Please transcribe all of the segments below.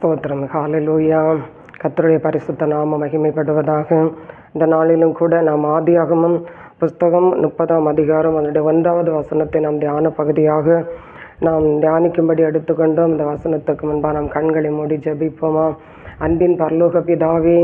ஸ்தோத்திரம். ஹல்லேலூயா. கர்த்தருடைய பரிசுத்த நாமம் மகிமைப்படுவதாக. இந்த நாளிலும் கூட நாம் ஆதியாகமம் புஸ்தகம் 30ஆம் அதிகாரம் அதனுடைய 1வது வசனத்தை நாம் தியான பகுதியாக நாம் தியானிக்கும்படி எடுத்துக்கொண்டோம். இந்த வசனத்துக்கு முன்பாக நாம் கண்களை மூடி ஜெபிப்போமா. அன்பின் பரலோக பிதாவே,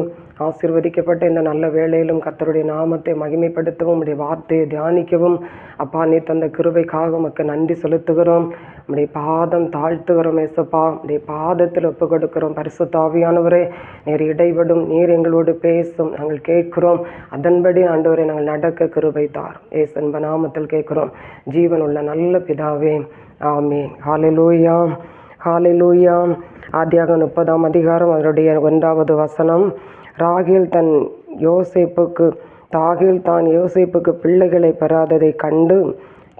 ஆசீர்வதிக்கப்பட்ட இந்த நல்ல வேளையிலும் கர்த்தருடைய நாமத்தை மகிமைப்படுத்தவும் உடைய வார்த்தையை தியானிக்கவும் அப்பா நீ தந்த கிருபைக்காக உமக்கு நன்றி செலுத்துகிறோம். உடைய பாதம் தாழ்த்துகிறோம் ஏசப்பா. உடைய பாதத்தில் ஒப்பு கொடுக்கிறோம். பரிசுத்த ஆவியானவரே, நீர் இடைவிடும், நீர் எங்களோடு பேசும், நாங்கள் கேட்கிறோம். அதன்படி ஆண்டவரை நாங்கள் நடக்க கிருபை தாரும். ஏசன்ப நாமத்தில் கேட்கிறோம் ஜீவன் உள்ள நல்ல பிதாவே, ஆமீன். ஹல்லேலூயா, ஹல்லேலூயா. ஆதியாகமம் 30ஆம் அதிகாரம் அதனுடைய 1வது வசனம். ராகேல் தான் யோசேப்புக்கு பிள்ளைகளை பெறாததை கண்டு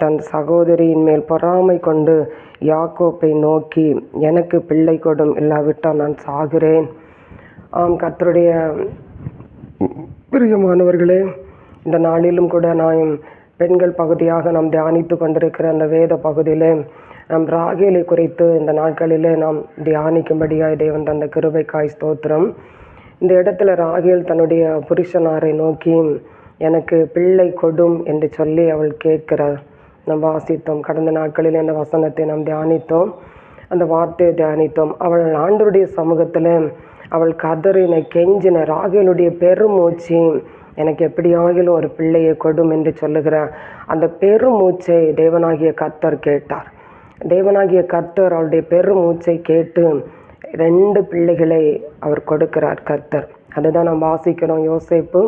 தன் சகோதரியின் மேல் பொறாமை கொண்டு யாக்கோப்பை நோக்கி, எனக்கு பிள்ளை கொடும், இல்லாவிட்டால் நான் சாகிறேன். கர்த்தருடைய பிரியமானவர்களே, இந்த நாளிலும் கூட நாம் பெண்கள் பகுதியாக நாம் தியானித்து கொண்டிருக்கிற அந்த வேத பகுதியிலே நம் ராகேலை குறித்து இந்த நாட்களிலே நாம் தியானிக்கும்படியாய் தேவன் தந்த கிருபைக்காய் ஸ்தோத்திரம். இந்த இடத்துல ராகேல் தன்னுடைய புருஷனாரை நோக்கி, எனக்கு பிள்ளை கொடும் என்று சொல்லி அவள் கேட்கிறார். நாம் வாசித்தோம். கடந்த நாட்களில் இந்த வசனத்தை நாம் தியானித்தோம், அந்த வார்த்தையை தியானித்தோம். அவள் ஆண்டவருடைய சமூகத்தில் அவள் கதறின, கெஞ்சின, ராகேலுடைய பெருமூச்சு, எனக்கு எப்படியாகிலும் ஒரு பிள்ளையை கொடும் என்று சொல்லுகிறார். அந்த பெருமூச்சை தேவனாகிய கர்த்தர் கேட்டார். தேவனாகிய கர்த்தர் அவளுடைய பெருமூச்சை கேட்டு 2 பிள்ளைகளை அவர் கொடுக்கிறார் கர்த்தர். அதுதான் நாம் வாசிக்கிறோம். யோசேப்பு,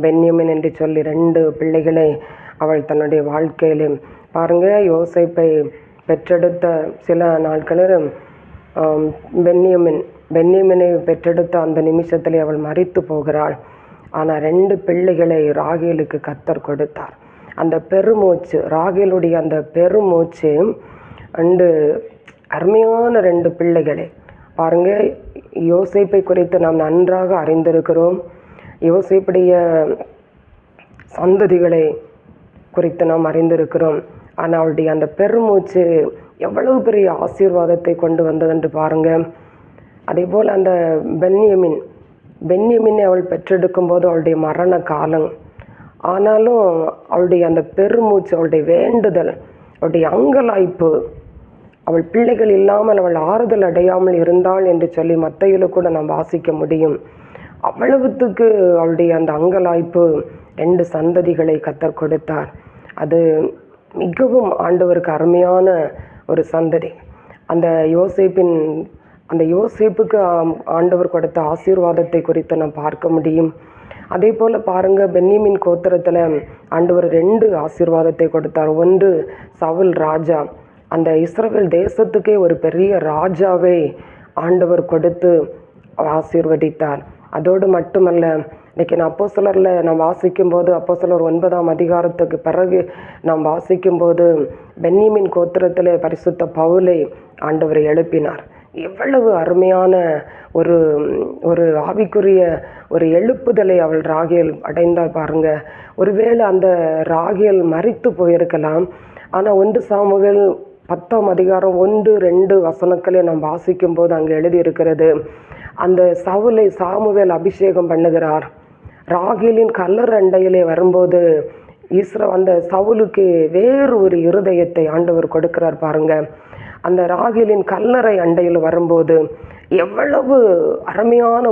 பென்யமின் என்று சொல்லி 2 பிள்ளைகளை அவள் தன்னுடைய வாழ்க்கையிலே பாருங்க. யோசேப்பை பெற்றெடுத்த சில நாட்களில் பென்யமினை பெற்றெடுத்த அந்த நிமிஷத்திலே அவள் மரித்து போகிறாள். ஆனால் 2 பிள்ளைகளை ராகேலுக்கு கர்த்தர் கொடுத்தார். அந்த பெருமூச்சு, ராகேலுடைய அந்த பெருமூச்சு 2 அருமையான 2 பிள்ளைகளை பாருங்க. யோசேப்பை குறித்து நாம் நன்றாக அறிந்திருக்கிறோம். யோசேப்புடைய சந்ததிகளை குறித்து நாம் அறிந்திருக்கிறோம். ஆனால் அவளுடைய அந்த பெருமூச்சு எவ்வளவு பெரிய ஆசீர்வாதத்தை கொண்டு வந்ததென்று பாருங்க. அதே போல் அந்த பென்யமினை அவள் பெற்றெடுக்கும் போது அவளுடைய மரண காலம். ஆனாலும் அவளுடைய அந்த பெருமூச்சு, அவளுடைய வேண்டுதல், அவளுடைய அங்கலாய்ப்பு, அவள் பிள்ளைகள் இல்லாமல் அவள் ஆறுதல் அடையாமல் இருந்தாள் என்று சொல்லி மத்தேயுல கூட நாம் வாசிக்க முடியும். அவ்வளவுத்துக்கு அவளுடைய அந்த அங்கலாய்ப்பு 2 சந்ததிகளை கர்த்தர் கொடுத்தார். அது மிகவும் ஆண்டவருக்கு அருமையான ஒரு சந்ததி. அந்த யோசேப்புக்கு ஆண்டவர் கொடுத்த ஆசீர்வாதத்தை குறித்து நாம் பார்க்க முடியும். அதே போல் பாருங்கள், பென்யமின் கோத்திரத்தில் ஆண்டவர் 2 ஆசீர்வாதத்தை கொடுத்தார். ஒன்று, சவுல் ராஜா, அந்த இஸ்ரவேல் தேசத்துக்கே ஒரு பெரிய ராஜாவை ஆண்டவர் கொடுத்து ஆசீர்வதித்தார். அதோடு மட்டுமல்ல, இன்றைக்கி நான் அப்போஸ்தலரில் நாம் வாசிக்கும்போது, அப்போஸ்தலர் 9ஆம் அதிகாரத்துக்கு பிறகு நாம் வாசிக்கும்போது, பென்யமின் கோத்திரத்தில் பரிசுத்த பவுலை ஆண்டவர் எழுப்பினார். எவ்வளவு அருமையான ஒரு ஆவிக்குரிய ஒரு எழுப்புதலை அவள் ராகேல் அடைந்தால் பாருங்க. ஒருவேளை அந்த ராகேல் மரித்து போயிருக்கலாம். ஆனால் 1 சாமுவேல் 10ஆம் அதிகாரம் 1-2 வசனங்களே நாம் வாசிக்கும் போது அங்கே எழுதியிருக்கிறது, அந்த சவுலை சாமுவேல் அபிஷேகம் பண்ணுகிறார். ராகேலின் கல்லர் அண்டையிலே வரும்போது அந்த சவுலுக்கு வேறு ஒரு இருதயத்தை ஆண்டவர் கொடுக்கிறார் பாருங்க. அந்த ராகேலின் கல்லறை அண்டையில் வரும்போது எவ்வளவு அருமையான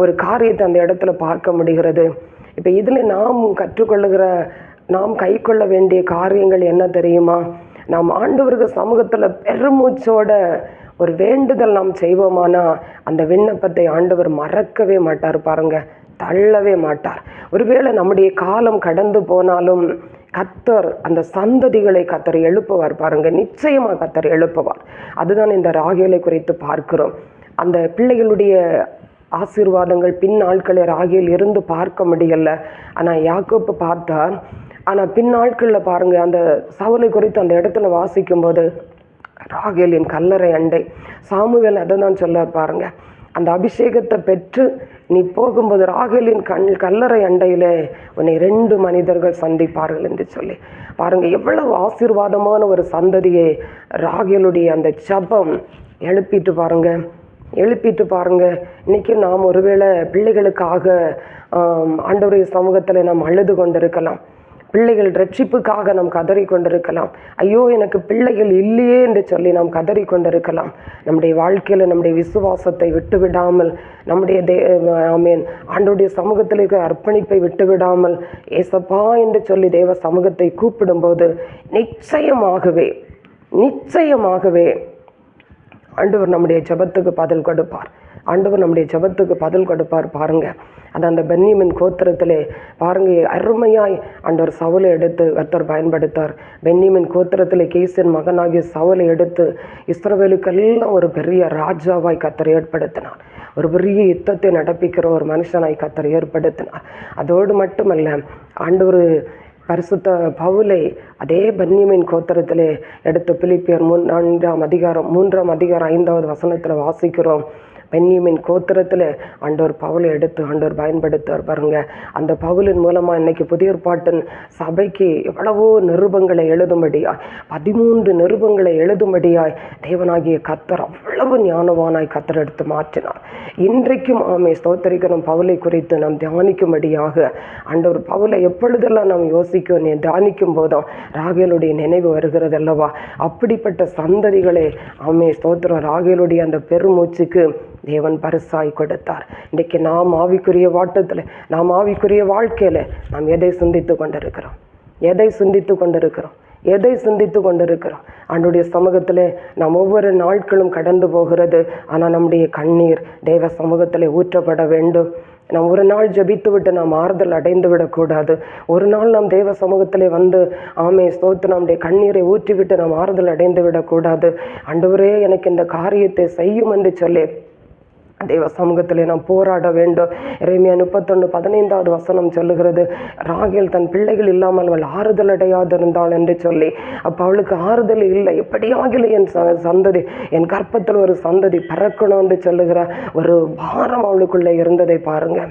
ஒரு காரியத்தை அந்த இடத்துல பார்க்க முடிகிறது. இப்போ இதில் நாம் கை கொள்ள வேண்டிய காரியங்கள் என்ன தெரியுமா? நாம் ஆண்டவருக்கு சமூகத்தில் பெருமூச்சோட ஒரு வேண்டுதல் நாம் செய்வோமானா அந்த விண்ணப்பத்தை ஆண்டவர் மறக்கவே மாட்டார் பாருங்க, தள்ளவே மாட்டார். ஒருவேளை நம்முடைய காலம் கடந்து போனாலும் கர்த்தர் அந்த சந்ததிகளை கர்த்தர் எழுப்புவார் பாருங்க. நிச்சயமாக கர்த்தர் எழுப்புவார். அதுதான் இந்த ராகேலை குறித்து பார்க்கிறோம். அந்த பிள்ளைகளுடைய ஆசீர்வாதங்கள் பின் நாட்களில் ராகேல் இருந்து பார்க்க முடியல. ஆனால் யாக்கோப்பு பார்த்தார். ஆனால் பின் நாட்களில் பாருங்க, அந்த சவுலை குறித்து அந்த இடத்துல வாசிக்கும்போது ராகேலின் கல்லறை அண்டை, சாமுவேல் அதை தான் சொல்ல பாருங்க. அந்த அபிஷேகத்தை பெற்று நீ போகும்போது ராகேலின் கல்லறை அண்டையிலே உன்னை 2 மனிதர்கள் சந்திப்பார்கள் என்று சொல்லி பாருங்க. எவ்வளவு ஆசீர்வாதமான ஒரு சந்ததியை ராகேலுடைய அந்த ஜபம் எழுப்பிட்டு பாருங்க. எழுப்பிட்டு பாருங்க. இன்றைக்கி நாம் ஒருவேளை பிள்ளைகளுக்காக ஆண்டவருடைய சமூகத்தில் நாம் அழுது கொண்டிருக்கலாம். பிள்ளைகள் ரட்சிப்புக்காக நாம் கதறி கொண்டிருக்கலாம். ஐயோ எனக்கு பிள்ளைகள் இல்லையே என்று சொல்லி நாம் கதறி கொண்டிருக்கலாம். நம்முடைய வாழ்க்கையில் நம்முடைய விசுவாசத்தை விட்டுவிடாமல், நம்முடைய ஆண்டவருடைய சமூகத்தில் இருக்கிற அர்ப்பணிப்பை விட்டுவிடாமல் ஏசப்பா என்று சொல்லி தேவ சமூகத்தை கூப்பிடும்போது நிச்சயமாகவே ஆண்டவர் நம்முடைய ஜெபத்துக்கு பதில் கொடுப்பார். பாருங்க. அது அந்த பென்யமின் கோத்திரத்திலே பாருங்க, அருமையாய் ஆண்டவர் சவுலை எடுத்து கர்த்தர் பயன்படுத்தார். பென்யமின் கோத்திரத்திலே கீசின் மகனாகிய சவுலை எடுத்து இஸ்ரவேலுக்கெல்லாம் ஒரு பெரிய ராஜாவாய் கர்த்தர் ஏற்படுத்தினார். ஒரு பெரிய யுத்தத்தை நடப்பிக்கிற ஒரு மனுஷனாய் கர்த்தர் ஏற்படுத்தினார். அதோடு மட்டுமல்ல, ஆண்டவர் பரிசுத்த பவுலை அதே பென்யமின் கோத்திரத்திலே எடுத்து பிலிப்பியர் 3ஆம் அதிகாரம் 5வது வசனத்தில் வாசிக்கிறோம். பென்யமின் கோத்திரத்தில் ஆண்டவர் பவுலை எடுத்து ஆண்டவர் பயன்படுத்தார் பாருங்க. அந்த பவுலின் மூலமாக இன்னைக்கு புதிய ஏற்பாட்டின் சபைக்கு எவ்வளவோ நிருபங்களை எழுதும்படியாய் 13 நிருபங்களை எழுதும்படியாய் தேவனாகிய கர்த்தர் அவ்வளவு ஞானவானாய் கர்த்தர் எடுத்து மாற்றினார். இன்றைக்கும் ஸ்தோத்திரிக்கிறோம். பவுலை குறித்து நாம் தியானிக்கும்படியாக ஆண்டவர் பவுலை எப்பொழுதெல்லாம் நாம் தியானிக்கும் போதும் ராகேலுடைய நினைவு வருகிறது அல்லவா? அப்படிப்பட்ட சந்ததிகளை ஸ்தோத்திரம் ராகேலுடைய அந்த பெருமூச்சுக்கு தேவன் பரிசாய் கொடுத்தார். இன்றைக்கு நாம் ஆவிக்குரிய வாட்டத்தில், நாம் ஆவிக்குரிய வாழ்க்கையில் நாம் எதை சிந்தித்து கொண்டிருக்கிறோம்? ஆண்டுடைய சமூகத்தில் நாம் ஒவ்வொரு நாட்களும் கடந்து போகிறது. ஆனால் நம்முடைய கண்ணீர் தேவ சமூகத்தில் ஊற்றப்பட வேண்டும். நாம் ஒரு நாள் ஜபித்து விட்டு நாம் ஆறுதல் அடைந்து விடக்கூடாது. ஒரு நாள் நாம் தேவ சமூகத்திலே வந்து ஸ்தோத்திரம் நம்முடைய கண்ணீரை ஊற்றிவிட்டு நாம் ஆறுதல் அடைந்து விடக்கூடாது. ஆண்டவரே எனக்கு இந்த காரியத்தை செய்யும் என்று சொல்லி தேவ சமூகத்திலே நாம் போராட வேண்டும். எரேமியா 31:15வது வசனம் சொல்லுகிறது, ராகேல் தன் பிள்ளைகள் இல்லாமல் அவள் ஆறுதல் அடையாதிருந்தாள் என்று சொல்லி. அப்போ அவளுக்கு ஆறுதல் இல்லை. எப்படியாகிலும் என் சந்ததி, என் கற்பத்தில் ஒரு சந்ததி பிறக்கணும் என்று சொல்லுகிற ஒரு பாரம் அவளுக்குள்ளே இருந்ததை பாருங்க.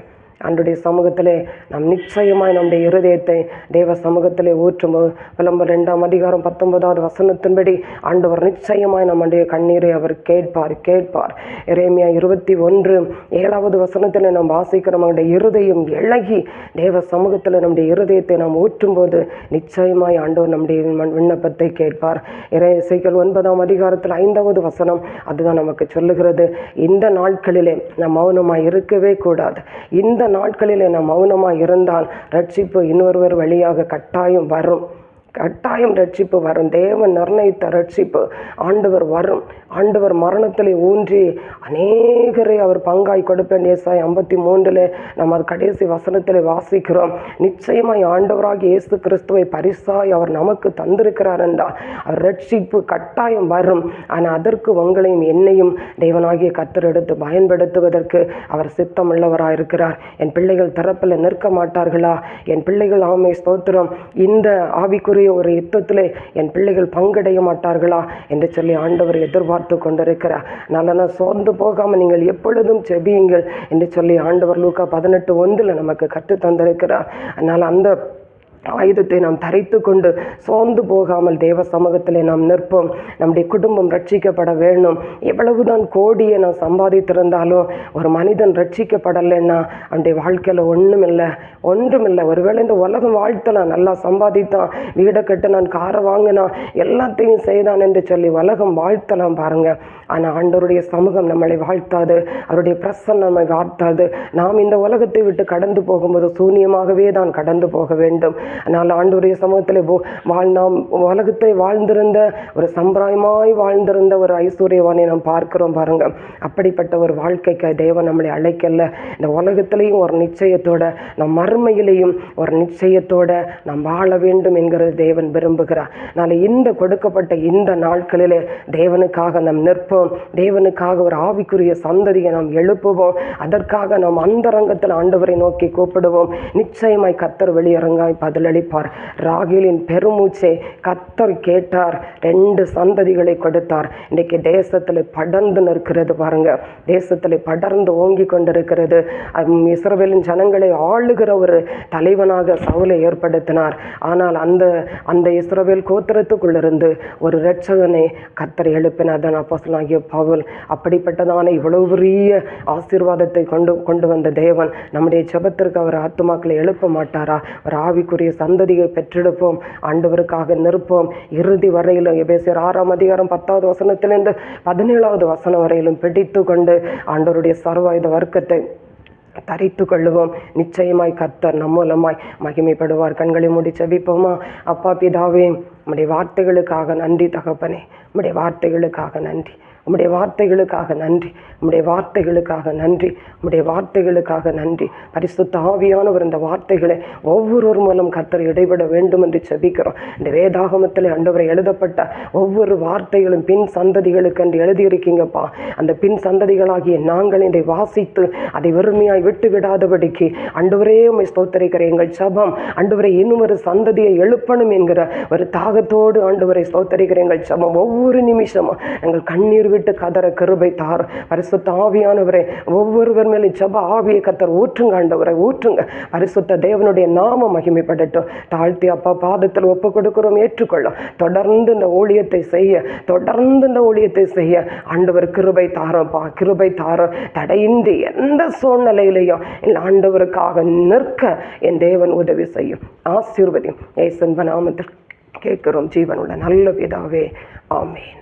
ஆண்டுடைய சமூகத்திலே நாம் நிச்சயமாய் நம்முடைய இருதயத்தை தேவ சமூகத்திலே ஊற்றும்போது விளம்பரம் 2ஆம் அதிகாரம் 19வது வசனத்தின்படி ஆண்டவர் நிச்சயமாய் நம்முடைய கண்ணீரை அவர் கேட்பார். எரேமியா 21:7வது வசனத்தில் நாம் வாசிக்கிற நம்முடைய இருதயம் இழகி தேவ சமூகத்தில் நம்முடைய இருதயத்தை நாம் ஊற்றும்போது நிச்சயமாய் ஆண்டவர் நம்முடைய விண்ணப்பத்தை கேட்பார். எசேக்கியேல் 9ஆம் அதிகாரத்தில் 5வது வசனம் அதுதான் நமக்கு சொல்லுகிறது. இந்த நாட்களிலே நாம் மௌனமாய் இருக்கவே கூடாது. இந்த நாட்களிலே நாம் மௌனமாக இருந்தால் ரட்சிப்பு இன்னொருவர் வழியாக கட்டாயம் ரட்சிப்பு வரும். தேவன் நிர்ணயித்த ரட்சிப்பு ஆண்டவர் வரும். ஆண்டவர் மரணத்தில் ஊன்றி அநேகரை அவர் பங்காய் கொடுப்பேன். ஏசாயா 53 நம்ம அது கடைசி வசனத்தில் வாசிக்கிறோம். நிச்சயமாய் ஆண்டவராகிய இயேசு கிறிஸ்துவை பரிசாய் அவர் நமக்கு தந்திருக்கிறார் என்றால் அவர் ரட்சிப்பு கட்டாயம் வரும். ஆனால் அதற்கு உங்களையும் என்னையும் தேவனாகிய கர்த்தர் எடுத்து பயன்படுத்துவதற்கு அவர் சித்தமுள்ளவராயிருக்கிறார். என் பிள்ளைகள் தரப்பில் நிற்க மாட்டார்களா? என் பிள்ளைகள் ஸ்தோத்திரம் இந்த ஆவிக்குரிய ஒரு யுத்தத்திலே என் பிள்ளைகள் பங்கடைய மாட்டார்களா என்று சொல்லி ஆண்டவர் எதிர்பார்த்து கொண்டிருக்கிறார். நல்ல சோர்ந்து போகாமல் நீங்கள் எப்பொழுதும் செபியுங்கள் என்று சொல்லி ஆண்டவர் லூக்கா 18:1 நமக்கு கற்று தந்திருக்கிறார். அதனால் அந்த ஆயுதத்தை நாம் தரித்து கொண்டு சோர்ந்து போகாமல் தேவ சமூகத்திலே நாம் நிற்போம். நம்முடைய குடும்பம் ரட்சிக்கப்பட வேண்டும். எவ்வளவுதான் கோடியை நான் சம்பாதித்திருந்தாலும் ஒரு மனிதன் ரட்சிக்கப்படலைன்னா அவனுடைய வாழ்க்கையில் ஒன்றுமில்லை. ஒருவேளை இந்த உலகம் வாழ்த்தலாம், நல்லா சம்பாதித்தான், வீடை கட்டினான், காரை வாங்கினான், எல்லாத்தையும் செய்தான் என்று சொல்லி உலகம் வாழ்த்தலாம் பாருங்க. ஆனால் ஆண்டவருடைய சமூகம் நம்மளை வாழ்த்தாது, அவருடைய பிரசன்னம் நம்மை வாழ்த்தாது. நாம் இந்த உலகத்தை விட்டு கடந்து போகும்போது சூன்யமாகவே தான் கடந்து போக வேண்டும். அதனால் ஆண்டவருடைய சமூகத்தில் நாம் உலகத்தை வாழ்ந்திருந்த ஒரு சம்பிரதாயமாய் வாழ்ந்திருந்த ஒரு ஐஸ்வர்யவானை நாம் பார்க்கிறோம் பாருங்க. அப்படிப்பட்ட ஒரு வாழ்க்கைக்கு தேவன் நம்மளை அழைக்கல. இந்த உலகத்திலையும் ஒரு நிச்சயத்தோட, நம் மறுமையிலையும் ஒரு நிச்சயத்தோட நாம் வாழ வேண்டும் என்கிறது தேவன் விரும்புகிறார். அதனால் இந்த கொடுக்கப்பட்ட இந்த நாட்களிலே தேவனுக்காக நாம் நிற்போம். தேவனுக்காக ஒரு ஆவிக்குரிய சந்ததியை நாம் எழுப்புவோம். அதற்காக நாம் அந்தரங்கத்தில் ஆண்டவரை நோக்கி கூப்பிடுவோம். நிச்சயமாய் கர்த்தர் வெளியரங்காய் பதில் பதிலளிப்பார். ராகேலின் பெருமூச்சை கர்த்தர் கேட்டார், 2 சந்ததிகளை கொடுத்தார். இன்றைக்கு தேசத்தில் படர்ந்து நிற்கிறது பாருங்க, தேசத்தில் படர்ந்து ஓங்கி கொண்டிருக்கிறது. இஸ்ரவேலின் ஜனங்களை ஆளுகிற ஒரு தலைவனாக சவுலை ஏற்படுத்தினார். ஆனால் அந்த இஸ்ரவேல் கோத்திரத்துக்குள்ளிருந்து ஒரு இரட்சகனை கர்த்தர் எழுப்பினார். தான் அப்போஸ்தலனாகிய பவுல். அப்படிப்பட்டதான இவ்வளவு பெரிய ஆசீர்வாதத்தை கொண்டு வந்த தேவன் நம்முடைய ஜெபத்திற்கு அவர் ஆத்துமாக்களை எழுப்ப மாட்டாரா? ஒரு ஆவிக்குரிய சந்ததியை பெற்றெடுப்போம், ஆண்டவருக்காக நிற்போம். இறுதி வரையிலும் எபேசியர் 6ஆம் அதிகாரம் 10வது வசனத்திலிருந்து 17வது வசனம் வரையிலும் பிடித்து கொண்டு ஆண்டவருடைய சர்வாயுத வர்க்கத்தை தரித்து கொள்ளுவோம். நிச்சயமாய் கர்த்தர் நம் மூலமாய் மகிமைப்படுவார். கண்களை மூடி ஜெபிப்போமா? அப்பா பிதாவே, உம்முடைய வார்த்தைகளுக்காக நன்றி தகப்பனே. உம்முடைய வார்த்தைகளுக்காக நன்றி, உம்முடைய வார்த்தைகளுக்காக நன்றி, உம்முடைய வார்த்தைகளுக்காக நன்றி, உம்முடைய வார்த்தைகளுக்காக நன்றி. பரிசுத்த ஆவியானவர் இந்த வார்த்தைகளை ஒவ்வொருவர் மூலம் கர்த்தர் இடைபட வேண்டும் என்று ஜெபிக்கிறோம். இந்த வேதாகமத்தில் ஆண்டவரை எழுதப்பட்ட ஒவ்வொரு வார்த்தைகளும் பின் சந்ததிகளுக்கு என்று எழுதியிருக்கீங்கப்பா. அந்த பின் சந்ததிகளாகிய நாங்கள் இதை வாசித்து அதை வெறுமையாய் விட்டு விடாதபடிக்கு ஆண்டவரே உம்மை ஸ்தோத்தரிக்கிற எங்கள் ஜெபம் ஆண்டவரை இன்னும் ஒரு சந்ததியை எழுப்பணும் என்கிற ஒரு தாகத்தோடு ஆண்டவரை ஸ்தோத்தரிக்கிற எங்கள் ஜெபம் ஒவ்வொரு நிமிஷமும் எங்கள் கண்ணீர் விட்டு கதற கிருபை தார். பரிசுத்த ஆவியானவரை ஒவ்வொருவர் மேலும் ஜெப ஆவியை கர்த்தர் ஊற்றுங்க, ஆண்டவரை ஊற்றுங்க. பரிசுத்த தேவனுடைய நாம மகிமைப்படட்டும். தாழ்த்தி அப்பா பாதத்தில் ஒப்பு கொடுக்கிறோம், ஏற்றுக்கொள்ளும். தொடர்ந்து இந்த ஊழியத்தை செய்ய ஆண்டவர் கிருபை தாரப்பா, கிருபை தார. தடையின்றி எந்த சூழ்நிலையிலையும் இல்லை ஆண்டவருக்காக நிற்க என் தேவன் உதவி செய்யும். ஆசீர்வதியும். இயேசுவின் நாமத்தில் கேட்கிறோம் ஜீவனுள்ள நல்ல பிதாவே. ஆமேன்.